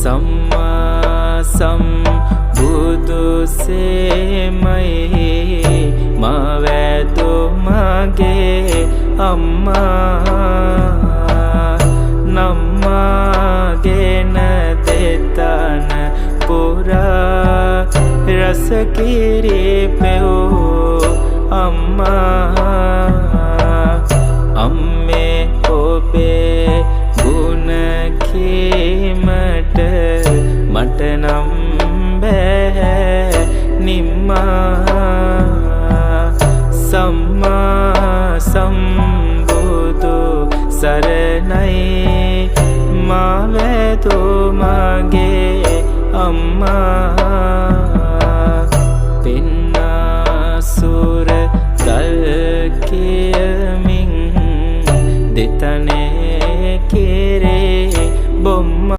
සම්මා සම්බුදු සේමයි මවැදෝ මගේ අම්මා නම්මාගෙන දෙතන පුරා රස කිරි පෙවූ අම්මා අම්මේ ඔබේ ගුණ කීමට මට නම් බෑ නිම්මා සම්මා සම්බුදු සරණයි මවැදෝ මගේ අම්මා